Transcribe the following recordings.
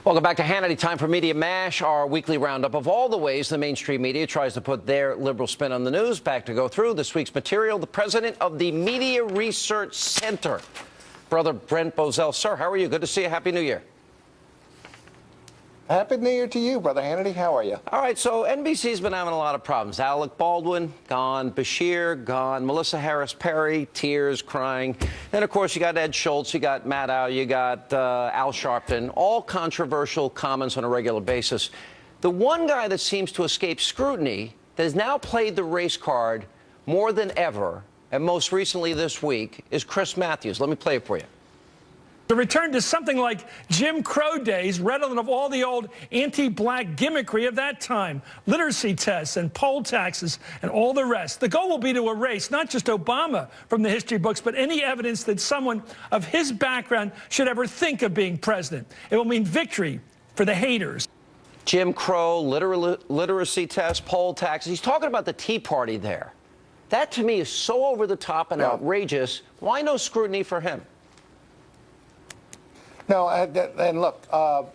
Welcome back to Hannity. Time for Media Mash, our weekly roundup of all the ways the mainstream media tries to put their liberal spin on the news. Back to go through this week's material, the president of the Media Research Center, Brother Brent Bozell. Sir, how are you? Good to see you. Happy New Year. Happy New Year to you, Brother Hannity. How are you? All right, so NBC's been having a lot of problems. Alec Baldwin, gone. Bashir, gone. Melissa Harris Perry, tears, crying. Then, of course, you got Ed Schultz, you got Matt Au, you got Al Sharpton, all controversial comments on a regular basis. The one guy that seems to escape scrutiny, that has now played the race card more than ever, and most recently this week, is Chris Matthews. Let me play it for you. To return to something like Jim Crow days, redolent of all the old anti-black gimmickry of that time, literacy tests and poll taxes and all the rest. The goal will be to erase not just Obama from the history books, but any evidence that someone of his background should ever think of being president. It will mean victory for the haters. Jim Crow, literacy tests, poll taxes. He's talking about the Tea Party there. That, to me, is so over the top and outrageous. Why no scrutiny for him? No, and look,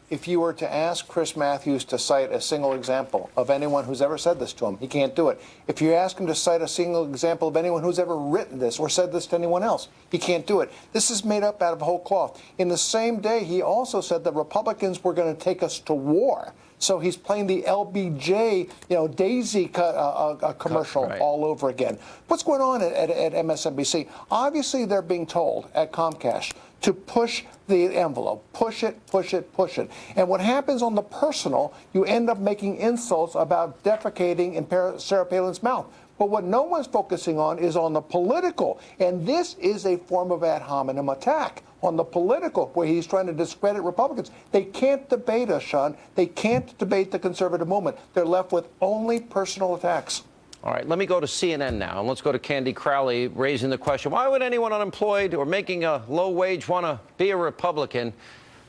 if you were to ask Chris Matthews to cite a single example of anyone who's ever said this to him, he can't do it. If you ask him to cite a single example of anyone who's ever written this or said this to anyone else, he can't do it. This is made up out of whole cloth. In the same day, he also said that Republicans were going to take us to war. So he's playing the LBJ, Daisy commercial all over again. What's going on at MSNBC? Obviously, they're being told at Comcast to push the envelope, push it, push it, push it. And what happens on the personal, you end up making insults about defecating in Sarah Palin's mouth. But what no one's focusing on is on the political. And this is a form of ad hominem attack on the political, where he's trying to discredit Republicans. They can't debate us, Sean. They can't debate the conservative movement. They're left with only personal attacks. All right, let me go to CNN now, and let's go to Candy Crowley raising the question, why would anyone unemployed or making a low wage want to be a Republican?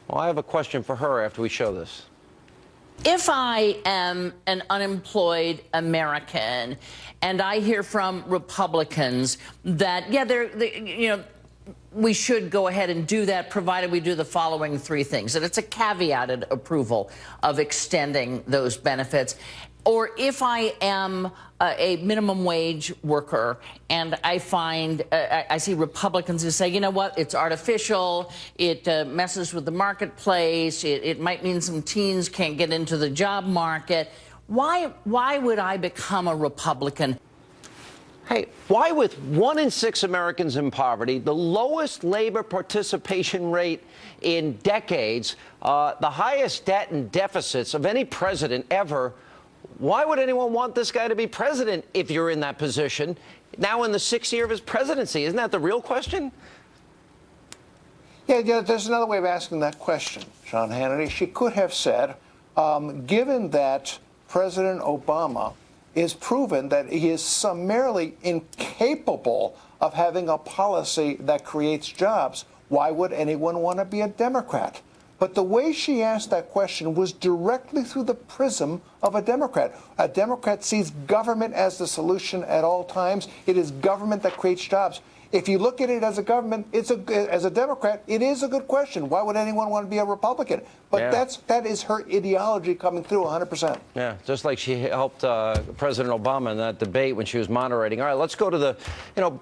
Well, I have a question for her after we show this. If I am an unemployed American and I hear from Republicans that, we should go ahead and do that, provided we do the following three things. And it's a caveated approval of extending those benefits. Or if I am a minimum wage worker and I find, I see Republicans who say, you know what, it's artificial, it messes with the marketplace, it might mean some teens can't get into the job market. Why would I become a Republican? Hey, why with 1 in 6 Americans in poverty, the lowest labor participation rate in decades, the highest debt and deficits of any president ever, why would anyone want this guy to be president if you're in that position now in the 6th year of his presidency? Isn't that the real question? Yeah, there's another way of asking that question, Sean Hannity. She could have said, given that President Obama is proven that he is summarily incapable of having a policy that creates jobs, why would anyone want to be a Democrat? But the way she asked that question was directly through the prism of a Democrat. A Democrat sees government as the solution at all times. It is government that creates jobs. If you look at it as a government, as a Democrat, it is a good question. Why would anyone want to be a Republican? But that is her ideology coming through 100%. Yeah, just like she helped President Obama in that debate when she was moderating. All right, let's go to the,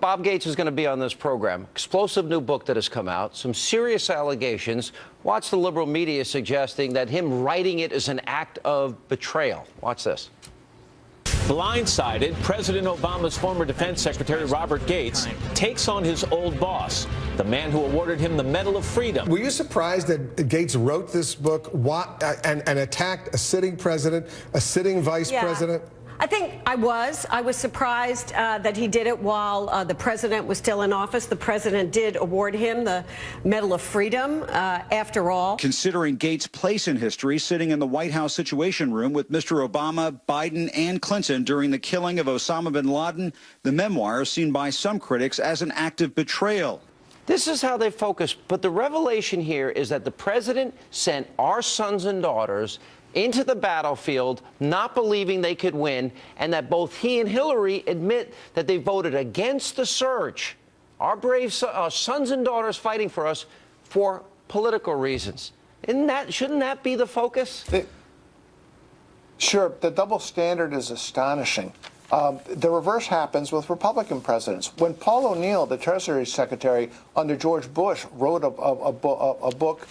Bob Gates is going to be on this program. Explosive new book that has come out, some serious allegations. Watch the liberal media suggesting that him writing it is an act of betrayal. Watch this. Blindsided, President Obama's former defense secretary, Robert Gates, takes on his old boss, the man who awarded him the Medal of Freedom. Were you surprised that Gates wrote this book and attacked a sitting president, a sitting vice president? I think I was surprised that he did it while the president was still in office. The president did award him the Medal of Freedom, after all. Considering Gates' place in history, sitting in the White House Situation Room with Mr. Obama, Biden, and Clinton during the killing of Osama bin Laden, the memoir is seen by some critics as an act of betrayal. This is how they focus. But the revelation here is that the president sent our sons and daughters into the battlefield, not believing they could win, and that both he and Hillary admit that they voted against the surge. Our brave sons and daughters fighting for us for political reasons. Shouldn't that be the focus? Sure, the double standard is astonishing. The reverse happens with Republican presidents. When Paul O'Neill, the Treasury Secretary under George Bush, wrote a book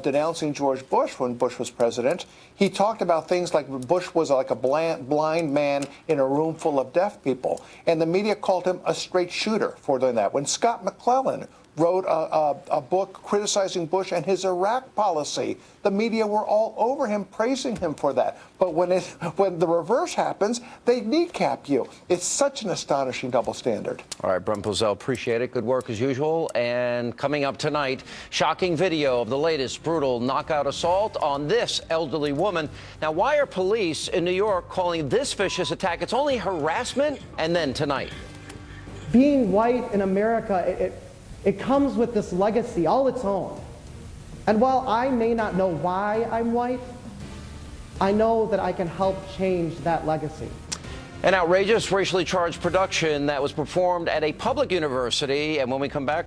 denouncing George Bush when Bush was president, he talked about things like Bush was like a blind man in a room full of deaf people. And the media called him a straight shooter for doing that. When Scott McClellan wrote a book criticizing Bush and his Iraq policy, the media were all over him, praising him for that. But when the reverse happens, they kneecap you. It's such an astonishing double standard. All right, Brent Bozell, appreciate it. Good work as usual. And coming up tonight, shocking video of the latest brutal knockout assault on this elderly woman. Now, why are police in New York calling this vicious attack? It's only harassment. And then tonight, being white in America, it comes with this legacy all its own. And while I may not know why I'm white, I know that I can help change that legacy. an outrageous racially charged production that was performed at a public university. And when we come back,